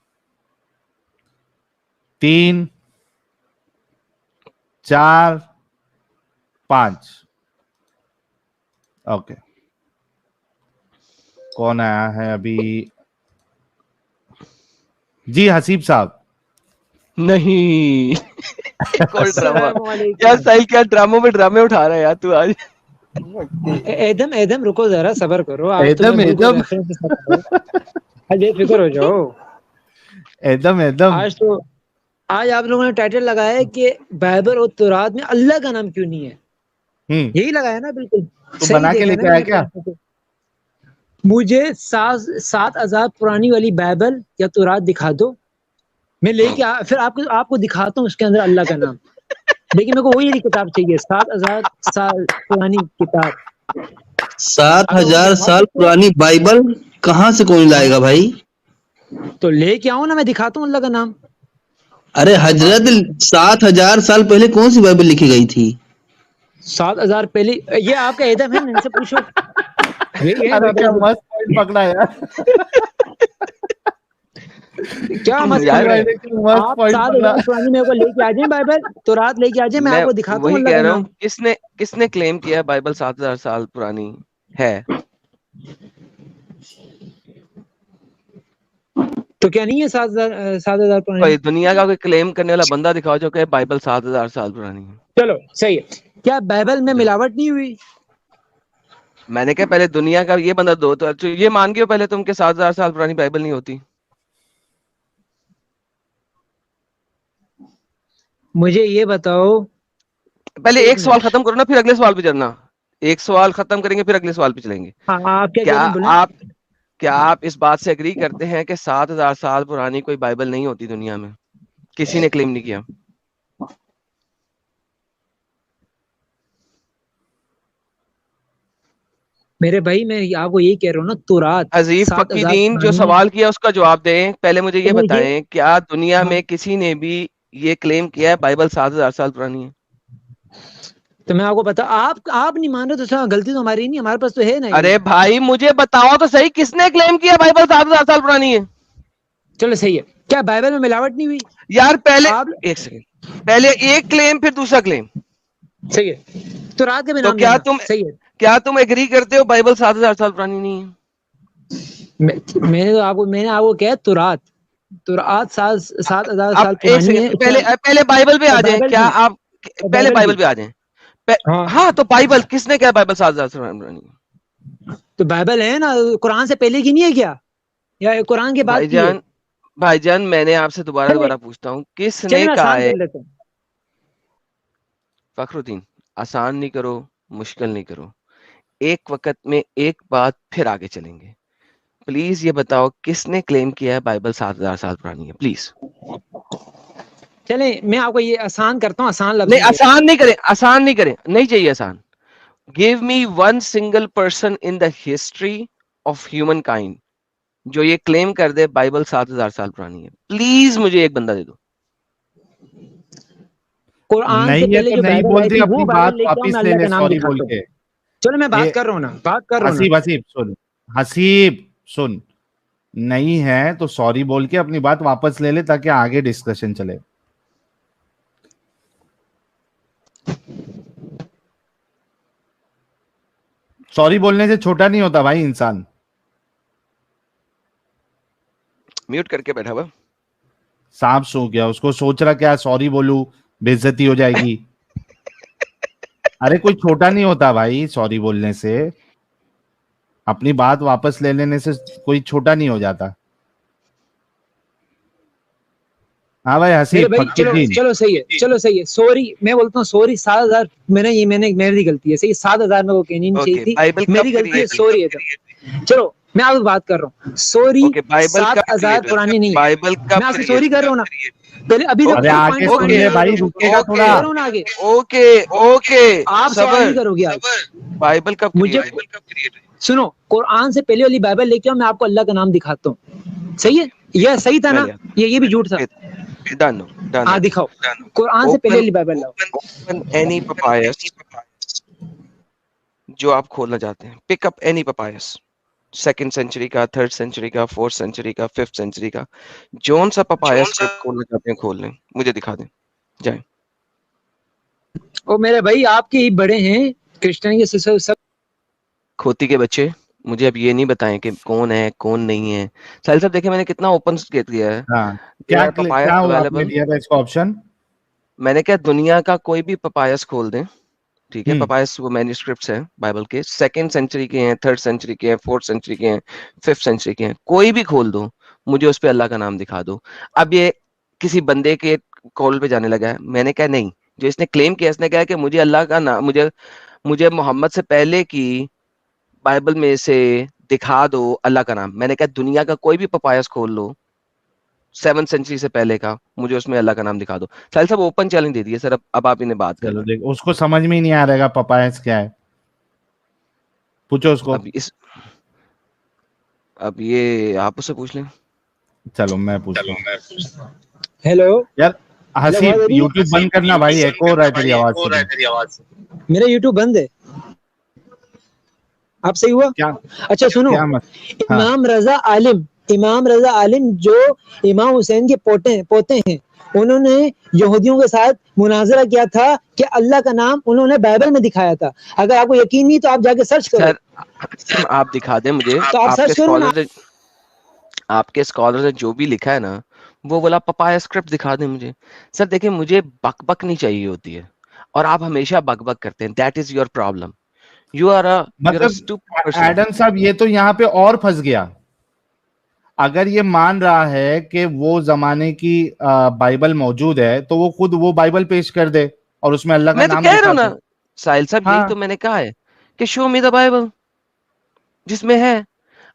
Speaker 2: 3 4 5। ओके, कौन आया है अभी? जी हसीब साहब।
Speaker 4: नहीं। एक और ड्रामा
Speaker 5: अस्सलामुअलैकुम।
Speaker 4: यार, साहिल क्या ड्रामों में ड्रामे उठा रहा है यार तू आज।
Speaker 5: एदम रुको जरा, सबर करो। आज तो मैं
Speaker 2: एदम
Speaker 5: बिल्कुल reference के साथ हूँ। आज बेफिक्र हो जाओ।
Speaker 2: एदम
Speaker 5: आज आप लोगों ने टाइटल लगाया है कि बाइबल और तौरात में अल्लाह का नाम क्यों नहीं है, यही लगाया ना? बिल्कुल
Speaker 2: तो
Speaker 5: सही
Speaker 2: बना के
Speaker 5: देखा
Speaker 2: लेके
Speaker 5: ना
Speaker 2: आया
Speaker 5: मैंने
Speaker 2: क्या?
Speaker 5: टाइटल? मुझे 7,000 पुरानी वाली बाइबल या तौरात दिखा दो, मैं लेके फिर आपको दिखाता हूँ उसके अंदर अल्लाह का नाम। लेकिन मेरे को वही किताब चाहिए, 7,000 साल पुरानी किताब।
Speaker 3: 7,000 साल पुरानी बाइबल कहाँ से कौन लाएगा भाई?
Speaker 5: तो लेके आओ ना, मैं दिखाता हूँ अल्लाह का नाम।
Speaker 3: अरे हजरत, 7,000 साल पहले कौन सी बाइबल लिखी गई थी?
Speaker 5: 7,000 पहले? ये आपका एदम है, इनसे पूछो।
Speaker 2: अरे क्या मस्त पॉइंट पकड़ा यार।
Speaker 5: क्या मत
Speaker 4: यार,
Speaker 5: आप 7,000 पुरानी मेरे को लेके आ जाए बाइबल, तो रात लेके आ जाए, मैं आपको दिखाता हूँ
Speaker 4: वही
Speaker 5: अल्लाह
Speaker 4: कह
Speaker 5: का
Speaker 4: रहा
Speaker 5: नाम।
Speaker 4: हूँ, किसने क्लेम किया बाइबल 7,000 साल पुरानी है?
Speaker 5: तो क्या नहीं है 7,000 पुरानी?
Speaker 4: कोई दुनिया का कोई क्लेम करने वाला बंदा दिखाओ जो कहे बाइबल 7,000 साल पुरानी है।
Speaker 5: चलो सही है। क्या बाइबल में मिलावट नहीं हुई?
Speaker 4: मैंने कहा पहले दुनिया का ये बंदा दो, तो ये मान गए पहले तुम के 7,000 साल पुरानी बाइबल नहीं होती।
Speaker 5: मुझे ये बताओ,
Speaker 4: पहले एक सवाल खत्म करो ना, फिर अगले सवाल पे चलना। एक सवाल खत्म करेंगे फिर अगले सवाल पे चलेंगे।
Speaker 5: आप क्या कह रहे हैं, बोलें।
Speaker 4: क्या आप इस बात से एग्री करते हैं कि 7,000 साल पुरानी कोई बाइबल नहीं होती दुनिया में? किसी ने क्लेम नहीं किया।
Speaker 5: मेरे भाई मैं आपको यही कह रहा हूँ ना, तौरात
Speaker 4: अजीब फकीदीन जो सवाल किया उसका जवाब दें। पहले मुझे ये बताएं, क्या दुनिया में किसी ने भी ये क्लेम किया है बाइबल 7,000 साल पुरानी है?
Speaker 5: तो मैं आपको बता, आप नहीं मान रहे तो गलती तो हमारी नहीं, हमारे पास तो है ना।
Speaker 4: अरे भाई मुझे बताओ तो सही, किसने क्लेम किया बाइबल 7,000 साल पुरानी है?
Speaker 5: चलो सही है। क्या बाइबल में मिलावट नहीं हुई?
Speaker 4: यार पहले एक सेकंड, पहले एक क्लेम फिर दूसरा क्लेम।
Speaker 5: सही है। तो रात के
Speaker 4: तो क्या तुम
Speaker 5: सही है।
Speaker 4: क्या तुम एग्री करते हो बाइबल 7,000 साल पुरानी नहीं है?
Speaker 5: میں نے آپ کو کہا تورات 7,000
Speaker 4: آپ
Speaker 5: سال
Speaker 4: ایک
Speaker 5: پرانی ہے.
Speaker 4: سیکنڈ پہلے بائبل پہ آ جائیں.
Speaker 5: بائبل
Speaker 4: کیا
Speaker 5: بھی
Speaker 4: آپ پہلے بائبل پہ آ جائیں؟
Speaker 5: ہاں
Speaker 4: ہاں تو بائبل کس نے کہا بائبل 7,000 سال پرانی ہے؟
Speaker 5: تو بائبل ہے نا, قرآن سے پہلے کی نہیں ہے کیا, یا قرآن کے بعد کی ہے؟
Speaker 4: بھائی جان میں نے آپ سے دوبارہ پوچھتا ہوں, کس
Speaker 5: چلے
Speaker 4: نے
Speaker 5: میں
Speaker 4: کہا
Speaker 5: آسان
Speaker 4: ہے؟
Speaker 5: کر لیتا ہوں.
Speaker 4: فخر الدین, آسان نہیں کرو, مشکل نہیں کرو, ایک وقت میں ایک بات پھر آگے چلیں گے. پلیز یہ بتاؤ کس نے کلیم کیا ہے بائبل 7,000 سال پرانی ہے؟ پلیز.
Speaker 5: چلیں میں آپ کو یہ آسان کرتا ہوں, آسان لفظ
Speaker 4: نہیں
Speaker 5: میں
Speaker 4: آسان نہیں کریں, آسان نہیں کریں, نہیں چاہیے آسان. Give me one single person in the history of human kind جو یہ کلیم کر دے بائبل 7,000 سال پرانی ہے. پلیز مجھے ایک بندہ دے دو.
Speaker 5: قرآن سے
Speaker 2: نہیں ہے
Speaker 5: پہلے
Speaker 2: تو
Speaker 5: جو
Speaker 2: نہیں
Speaker 5: بائبل آئی
Speaker 2: بولتے,
Speaker 5: تھی
Speaker 2: اپنی
Speaker 5: وہ
Speaker 2: بات
Speaker 5: بائبل لے کے آؤ, میں
Speaker 2: واپس لے
Speaker 5: اللہ
Speaker 2: لے
Speaker 5: کا نام
Speaker 2: سوری بول
Speaker 5: دکھاتا ہوں.
Speaker 2: کے.
Speaker 5: چلو میں
Speaker 2: یہ
Speaker 5: بات کر رہا ہوں نا, بات کر رہا ہوں نا.
Speaker 2: حسیب سن, حسیب سن, نہیں ہے تو سوری بول کے اپنی بات واپس لے لے تاکہ آگے ڈسکشن چلے. سوری بولنے سے چھوٹا نہیں ہوتا بھائی انسان.
Speaker 4: میوٹ کر کے بیٹھا ہوا.
Speaker 2: سانپ سو گیا, اس کو سوچ رہا کیا سوری بولوں بے عزتی ہو جائے گی. ارے کوئی چھوٹا نہیں ہوتا بھائی سوری بولنے سے, اپنی بات واپس لے لینے سے کوئی چھوٹا نہیں ہو جاتا. ہاں بھائی
Speaker 5: میرے
Speaker 2: حسیب
Speaker 5: بھائی
Speaker 2: فخر
Speaker 5: چلو
Speaker 2: الدین.
Speaker 5: چلو صحیح ہے, چلو صحیح ہے, سوری میں بولتا ہوں سوری 7,000 میری غلطی ہے, صحیح 7,000 میں وہ کہنی نہیں چاہیے
Speaker 4: اوکے
Speaker 5: تھی,
Speaker 4: بائبل کب
Speaker 5: میری غلطی ہے,
Speaker 4: کریٹ ہوئی؟
Speaker 5: سوری ہے. چلو میں آپ کو بات کر رہا ہوں, سوری
Speaker 4: اوکے بائبل کب
Speaker 5: 7,000
Speaker 4: کریٹ ہوئی؟
Speaker 5: پرانی نہیں ہے.
Speaker 4: بائبل
Speaker 5: میں
Speaker 4: کب
Speaker 5: آپ سے
Speaker 4: کریٹ
Speaker 5: سوری کر رہا ہوں نا, پہلے ابھی
Speaker 4: ہوئی؟
Speaker 5: تک
Speaker 2: ارے
Speaker 5: تو
Speaker 2: آگے
Speaker 5: پوائنٹ
Speaker 2: سن
Speaker 5: پوائنٹ
Speaker 2: لے
Speaker 5: ہے,
Speaker 2: بھائی, رکے گا
Speaker 4: اوکے
Speaker 2: تھوڑا.
Speaker 5: کر رہا ہوں نا آگے.
Speaker 4: اوکے اوکے
Speaker 5: آپ سوال
Speaker 4: صبر.
Speaker 5: نہیں کرو گے آج
Speaker 4: بائبل کب
Speaker 5: مجھے.
Speaker 4: کریٹ ہوئی؟
Speaker 5: سنو, قرآن سے پہلے والی بائبل لے کے آؤ, میں آپ کو اللہ کا نام دکھاتا ہوں. صحیح ہے, یہ صحیح تھا
Speaker 4: میں
Speaker 5: نا,
Speaker 4: لے
Speaker 5: یہ بھی جھوٹ تھا.
Speaker 4: آتا. Done done.
Speaker 5: ہاں دکھاؤ, قرآن سے پہلے
Speaker 4: اوپن
Speaker 5: والی بائبل لاؤ.
Speaker 4: اوپن اینی پپائس جو آپ کھولنا چاہتے ہیں. پک اپ اینی پپائس, 2nd سینچری کا, 3rd سینچری کا, 4th سینچری کا, 5th سینچری کا, جون سا پپایا اسکرپٹ کھولنا چاہتے ہیں کھول لیں, مجھے دکھا دیں, جائیں.
Speaker 5: او میرے بھائی آپ کے ہی بڑے ہیں کرسچن کے سب.
Speaker 4: کھوتی کے بچے, مجھے اب یہ نہیں بتائیں کہ کون ہے کون نہیں ہے. ساحل صاحب دیکھیں میں نے کتنا اوپن کیا ہے.
Speaker 2: ہاں
Speaker 4: There
Speaker 2: کیا
Speaker 4: are papayas
Speaker 2: کیا آپ نے
Speaker 4: available.
Speaker 2: دیا تھا اس کو آپشن؟
Speaker 4: میں نے کہا دنیا کا کوئی بھی پپایس کھول دیں, ٹھیک ہے.
Speaker 2: ہوں
Speaker 4: پپایس وہ مینوسکرپٹس ہیں بائبل کے, 2nd سینچری کے ہیں, 3rd سینچری کے ہیں, 4th سینچری کے ہیں, 5th سینچری کے ہیں, کوئی بھی کھول دو, مجھے اس پہ اللہ کا نام دکھا دو. اب یہ کسی بندے کے کال پہ جانے لگا ہے. میں نے کہا نہیں, جو اس نے کلیم کیا اس نے کہا کہ مجھے اللہ کا نام, مجھے محمد سے پہلے کی بائبل میں سے دکھا دو اللہ کا نام. میں نے کہا دنیا کا کوئی بھی پپایس کھول لو 7th سینچری سے پہلے کا, مجھے اس میں اللہ کا نام دکھا دو. ساحل صاحب اوپن چیلنج دے دیے سر, اب آپ انہیں بات کر
Speaker 2: چلو
Speaker 4: لیں.
Speaker 2: دیکھ, اس کو سمجھ میں ہی نہیں آ رہے گا پپایس کیا ہے, پوچھو اس کو.
Speaker 4: اب یہ آپ اس سے پوچھ لیں.
Speaker 2: چلو میں پوچھتا ہوں.
Speaker 5: ہیلو,
Speaker 2: یار حسیب یوٹیوب بند کرنا بھائی, ایکو ہو رہا ہے تیری آواز سے.
Speaker 5: میرا یوٹیوب بند ہے, آپ صحیح ہوا.
Speaker 2: کیا
Speaker 5: اچھا سنو,
Speaker 2: کیا ہاں
Speaker 5: امام رضا عالم جو امام حسین کے پوتے ہیں, انہوں نے یہودیوں کے ساتھ مناظرہ کیا تھا کہ اللہ کا نام انہوں نے بائبل میں دکھایا تھا. اگر آپ کو یقین نہیں تو آپ جا کے سرچ کرو.
Speaker 4: سر آپ دکھا دیں مجھے,
Speaker 5: تو آپ
Speaker 4: آپ کے
Speaker 5: سرچ کرو نا.
Speaker 4: اسکالر نے جو بھی لکھا ہے نا وہ بولا پپایا اسکرپٹ دکھا دیں مجھے. سر دیکھیں مجھے بک بک نہیں چاہیے ہوتی ہے, اور آپ ہمیشہ بک بک کرتے ہیں. That is your problem. You are a
Speaker 2: مطلب
Speaker 4: stupid person.
Speaker 2: ایڈم صاحب یہ تو یہاں پہ اور پھنس گیا. اگر یہ مان رہا ہے کہ وہ زمانے کی بائبل موجود ہے تو وہ خود وہ بائبل پیش کر دے اور اس میں اللہ کا
Speaker 4: میں تو
Speaker 2: نام
Speaker 4: کہہ رہا
Speaker 2: دکھا
Speaker 4: ہوں نا
Speaker 2: دے.
Speaker 4: ساحل صاحب, یہی
Speaker 2: ہاں
Speaker 4: تو میں نے کہا ہے کہ شو می دا بائبل جس میں ہے.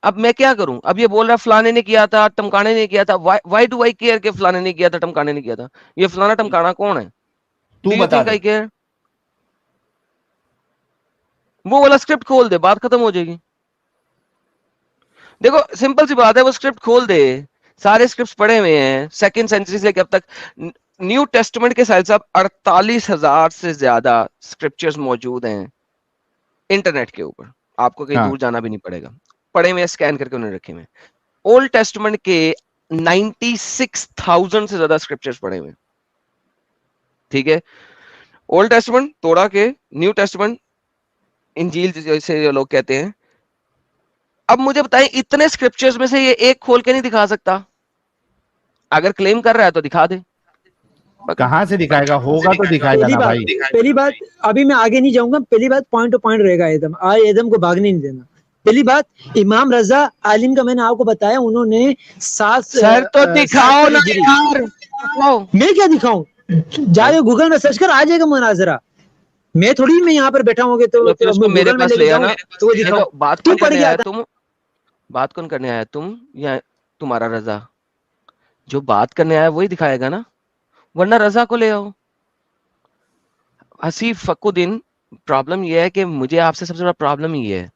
Speaker 4: اب میں کیا کروں, اب یہ بول رہا فلانے نے کیا تھا ٹمکانے نے کیا تھا. وائی ڈو آئی کیئر کہ فلانے نے کیا تھا ٹمکانے نے کیا تھا. یہ فلانا ٹمکانا کون ہے؟
Speaker 2: تو
Speaker 4: ڈو یو
Speaker 2: بتا
Speaker 4: تھنک
Speaker 2: دے.
Speaker 4: I care? وہ والا اسکرپٹ کھول دے, بات ختم ہو جائے گی. دیکھو سمپل سی بات ہے, وہ اسکرپٹ کھول دے, سارے اسکرپٹ پڑے ہوئے ہیں 2nd سینچری سے لے کے اب تک. نیو ٹیسٹمنٹ کے ساحل صاحب 48,000 سے زیادہ اسکرپچرز موجود ہیں انٹرنیٹ کے اوپر. آپ کو کہیں
Speaker 2: ہاں
Speaker 4: دور جانا بھی نہیں پڑے گا, پڑے ہوئے اسکین کر کے انہوں نے رکھے ہوئے. اولڈ ٹیسٹمنٹ کے 96,000 سے زیادہ اسکرپچرز پڑے ہوئے. ٹھیک ہے, اولڈ ٹیسٹمنٹ توڑا کے نیو ٹیسٹمنٹ انجیل جیسے لوگ کہتے ہیں, अब मुझे बताएं, इतने स्क्रिप्चर्स में से ये एक खोल के नहीं दिखा सकता? अगर क्लेम कर रहा है तो दिखा दे।
Speaker 2: कहाँ से दिखाएगा? होगा तो दिखाएगा ना भाई।
Speaker 5: पहली बात, अभी मैं आगे नहीं जाऊंगा, पहली बात पॉइंट टू पॉइंट रहेगा एकदम, एकदम को भागने नहीं देना। पहली बात, इमाम रजा आलिम का मैंने आपको बताया, उन्होंने
Speaker 4: सर तो दिखाओ ना यार।
Speaker 5: मैं क्या दिखाऊं? जाके गूगल में सर्च कर, आ जाएगा मुनाजरा। मैं थोड़ी मैं यहाँ पर बैठा होंगे तो
Speaker 4: उसको मेरे पास ले आना।
Speaker 5: तो वो दिखाओ।
Speaker 4: बात
Speaker 5: तू
Speaker 4: कौन
Speaker 5: पढ़
Speaker 4: करने
Speaker 5: गया
Speaker 4: आया?
Speaker 5: था।
Speaker 4: तुम बात कौन करने आया? तुम या तुम्हारा रजा? जो बात करने आया वही दिखाएगा ना, वरना रजा को ले आओ। हसीफ फकुद्दीन, प्रॉब्लम ये है कि मुझे आपसे सबसे बड़ा प्रॉब्लम ये है,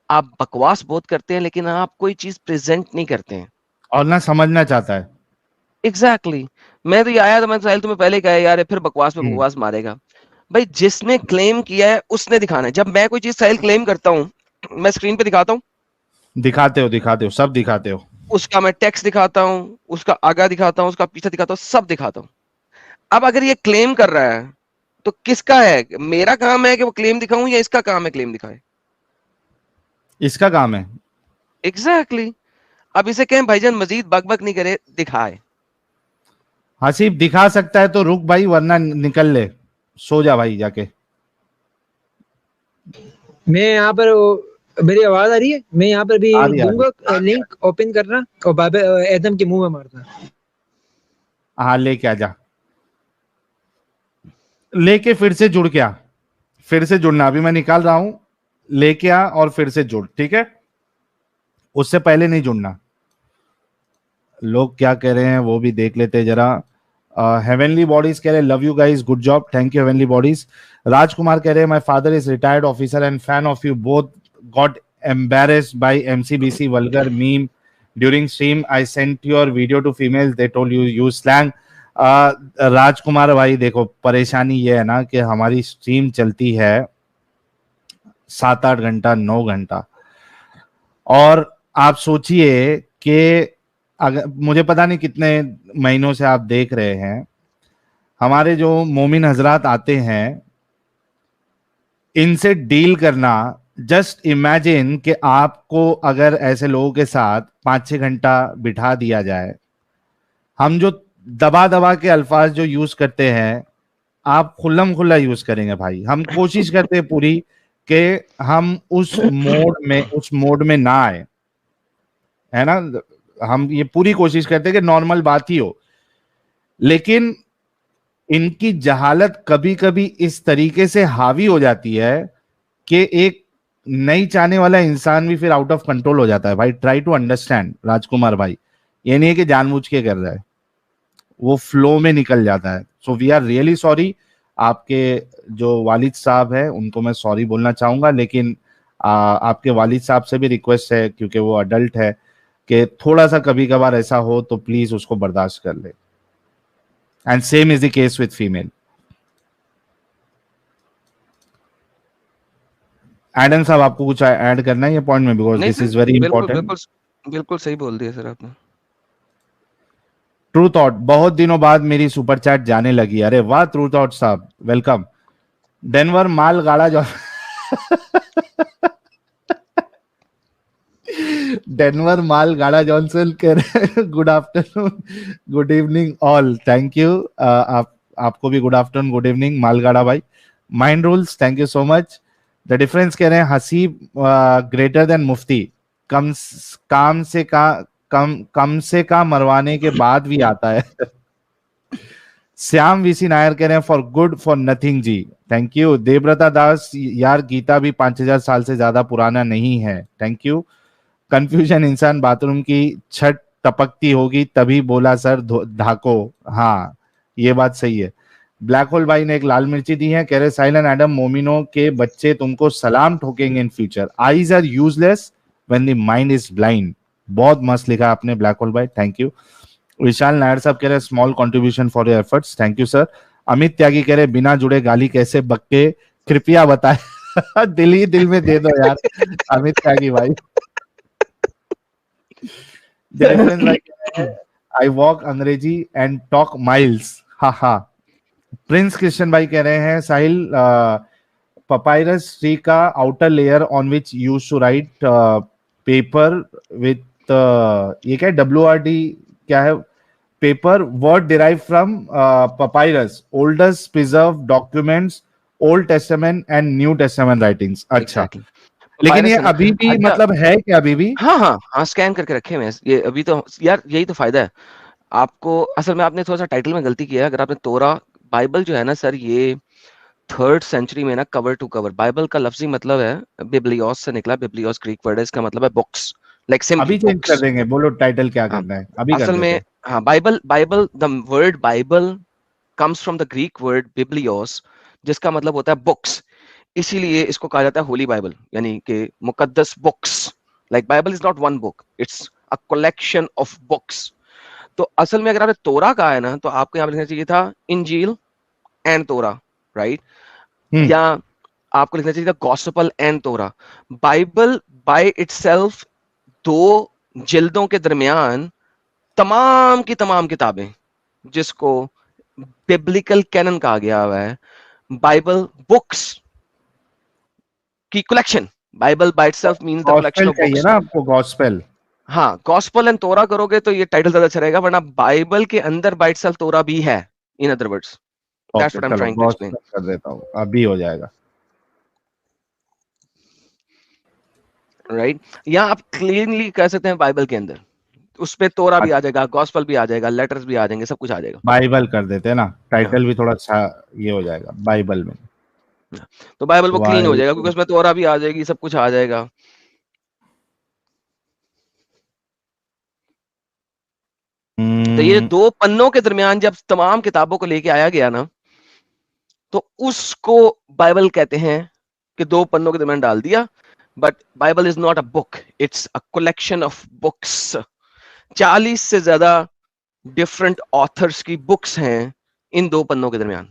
Speaker 4: आप बकवास बहुत करते हैं लेकिन आप कोई चीज प्रेजेंट नहीं करते हैं।
Speaker 2: और ना समझना चाहता है।
Speaker 4: एग्जैक्टली मैं तो ये आया था, मैं साहिल तुम्हें पहले कहा यार, फिर बकवास पे बकवास मारेगा। भाई जिसने क्लेम किया है उसने दिखाना है। जब मैं कोई चीज साहिल क्लेम करता हूँ, मैं स्क्रीन पे दिखाता हूँ,
Speaker 2: दिखाते हो, सब दिखाते हो।
Speaker 4: उसका मैं टेक्स्ट दिखाता हूँ, उसका आगा दिखाता हूँ, उसका पीछे दिखाता हूँ, सब दिखाता हूँ। अब अगर ये क्लेम कर रहा है तो किसका है? मेरा काम है कि वो क्लेम दिखाऊं या इसका काम है क्लेम दिखाए?
Speaker 2: इसका काम है।
Speaker 4: एग्जैक्टली अब इसे कहें भाईजान मजीद बकबक नहीं करे, दिखाए।
Speaker 2: हसीब दिखा सकता है तो रुक भाई, वरना निकल ले, सो जा भाई जाके।
Speaker 5: मैं यहाँ पर मेरी आवाज आ रही है? मैं यहाँ पर भी
Speaker 2: आ रही है।
Speaker 5: दूंगा लिंक ओपन करना और बाबे एदम के मुंह में मारना।
Speaker 2: हाँ लेके आ जा, लेके फिर से जुड़ के आ, फिर से जुड़ना। अभी मैं निकाल रहा हूं, लेके आ और फिर से जुड़, ठीक है? उससे पहले नहीं जुड़ना। लोग क्या कह रहे हैं वो भी देख लेते हैं जरा। हेवनली बॉडीज कह रहे हैं love you guys, good job, thank you heavenly bodies. Rajkumar कह रहे हैं my father is retired officer and fan of you both, got embarrassed by MCBC vulgar meme during stream. I sent your video to females, they told you use slang. राजकुमार भाई देखो, परेशानी ये है ना कि हमारी स्ट्रीम चलती है 7-8 घंटा, 9 घंटा, और आप सोचिए कि अगर मुझे पता नहीं कितने महीनों से आप देख रहे हैं, हमारे जो मोमिन हजरात आते हैं, इनसे डील करना, जस्ट इमेजिन कि आपको अगर ऐसे लोगों के साथ 5-6 घंटा बिठा दिया जाए, हम जो दबा दबा के अल्फाज जो यूज करते हैं, आप खुल्लम खुल्ला यूज करेंगे भाई। हम कोशिश करते हैं पूरी कि हम उस मोड में ना आए, है ना? हम ये पूरी कोशिश करते हैं कि नॉर्मल बात ही हो, लेकिन इनकी जहालत कभी कभी इस तरीके से हावी हो जाती है कि एक नहीं चाहने वाला इंसान भी फिर आउट ऑफ कंट्रोल हो जाता है भाई। ट्राई टू अंडरस्टैंड राजकुमार भाई, ये नहीं है कि जानबूझ के कर रहा है, वो फ्लो में निकल जाता है। So we are really sorry. आपके जो वालिद साहब है उनको मैं सॉरी बोलना चाहूंगा, लेकिन आपके वालिद साहब से भी रिक्वेस्ट है, क्योंकि वो अडल्ट है, कि थोड़ा सा कभी कभार ऐसा हो तो प्लीज उसको बर्दाश्त कर ले। And same is the case with female. Adam साहब आपको कुछ ऐड करना है ये पॉइंट में, because this is very important.
Speaker 4: बिल्कुल सही बोल दिया सर आपने।
Speaker 2: ट्रू थॉट, बहुत दिनों बाद मेरी सुपर चैट जाने लगी। अरे वाह ट्रू थॉट साहब, वेलकम। डेनवर माल गाड़ा जो डेनवर माल गाड़ा जॉनसन कह रहे good afternoon, good evening all, thank you. आपको भी गुड आफ्टरनून, गुड इवनिंग मालगाड़ा भाई। Mind rules, thank you so much. The difference कह रहे हैं हसीब ग्रेटर देन मुफ्ती, कम से कम मरवाने के बाद भी आता है। श्याम वीसी नायर कह रहे हैं for good for nothing ji, thank you. Devavrata Das, यार गीता भी 5000 साल से ज्यादा पुराना नहीं है, थैंक यू। कंफ्यूजन इंसान बाथरूम की छत टपकती होगी तभी बोला सर ढाको, हाँ ये बात सही है। ब्लैक होल भाई ने एक लाल मिर्ची दी है, कह रहे साइलन एडम मोमिनो के बच्चे तुमको सलाम ठोकेंगे in future, eyes are useless when the mind is blind. बहुत मस्त लिखा आपने ब्लैक होल भाई, थैंक यू। विशाल नायर साहब कह रहे small contribution for your efforts, thank you sir. Amit Tyagi कह रहे बिना जुड़े गाली कैसे बक्के, कृपया बताए। दिल ही दिल में दे दो यार अमित त्यागी भाई। आई वॉक अंग्रेजी एंड टॉक माइल्स, हा हा। प्रिंस क्रिश्चियन भाई कह रहे हैं साहिल, papyrus tree का outer layer on which you used to write paper with ये क्या है, WRD क्या है, paper word derive from papyrus, oldest preserved documents, old testament and new testament writings. अच्छा,
Speaker 4: Exactly.
Speaker 2: लेकिन
Speaker 4: Papyrus
Speaker 2: ये
Speaker 4: है ना?
Speaker 2: अभी भी
Speaker 4: अच्छा,
Speaker 2: मतलब है क्या अभी भी?
Speaker 4: हाँ हाँ हाँ, स्कैन करके रखे हुए हैं ये अभी तो यार, यही तो फायदा है आपको. असल में आपने थोड़ा सा टाइटल में गलती किया है. अगर आपने तोरा बाइबल जो है ना सर, ये 3rd सेंचुरी में ना कवर टू कवर. बाइबल का लफ्जी मतलब है बिब्लियोस से निकला. बिब्लियोस ग्रीक वर्ड है, इसका मतलब है बुक्स, लाइक सिंपली
Speaker 2: अभी चेंज कर
Speaker 4: बुक्स.
Speaker 2: देंगे, बोलो टाइटल क्या
Speaker 4: हाँ,
Speaker 2: करना है, अभी कर
Speaker 4: असल
Speaker 2: देते
Speaker 4: में
Speaker 2: हैं.
Speaker 4: हाँ, Bible the word Bible comes from the Greek word biblios, जिसका मतलब होता है बुक्स. इसीलिए इसको कहा जाता है होली बाइबल, यानी कि मुकद्दस books. Like Bible is not one book, it's a collection of books. तो असल में अगर आपने तोरा कहा है ना, तो आपको यहाँ पे लिखना चाहिए था इंजील एंड तोरा, राइट? या आपको लिखना चाहिए था गॉस्पेल एंड तोरा. बाइबल बाय इटसेल्फ 2 जिल्दों के दरमियान तमाम की तमाम किताबें, जिसको बिब्लिकल कैनन कहा गया हुआ है, बाइबल बुक्स की collection. Bible by itself means the collection
Speaker 2: gospel
Speaker 4: of
Speaker 2: चाहिए
Speaker 4: बुक्स.
Speaker 2: ना आपको, गॉस्पेल.
Speaker 4: हाँ, गॉस्पेल एंड तोरा करोगे तो ये टाइटल ज्यादा अच्छा रहेगा, वरना बाइबल के अंदर बाय इटसेल्फ तोरा भी है. In other words, that's
Speaker 2: okay,
Speaker 4: what I am
Speaker 2: चलो
Speaker 4: ट्राइंग टू एक्सप्लेन.
Speaker 2: गॉस्पेल कर देता हूँ, अभी हो जाएगा.
Speaker 4: राइट? या आप क्लीनली कह सकते हैं बाइबल के अंदर, उस पे तोरा भी आ जाएगा, गॉस्पेल भी आ जाएगा, लेटर्स भी आ जाएंगे, सब कुछ आ जाएगा.
Speaker 2: बाइबल कर देते हैं ना, टाइटल भी थोड़ा अच्छा ये हो जाएगा बाइबल में.
Speaker 4: तो बाइबल वो क्लीन हो जाएगा, क्योंकि
Speaker 2: बाइबल.
Speaker 4: उसमें तोरा भी आ जाएगी, सब कुछ आ जाएगा. तो ये 2 पन्नों के दरमियान जब तमाम किताबों को लेके आया गया ना, तो उसको बाइबल कहते हैं कि 2 पन्नों के दरमियान डाल दिया. But Bible is not a book, it's a collection of books. 40 से ज्यादा डिफरेंट ऑथर्स की बुक्स हैं इन 2 पन्नों के दरमियान.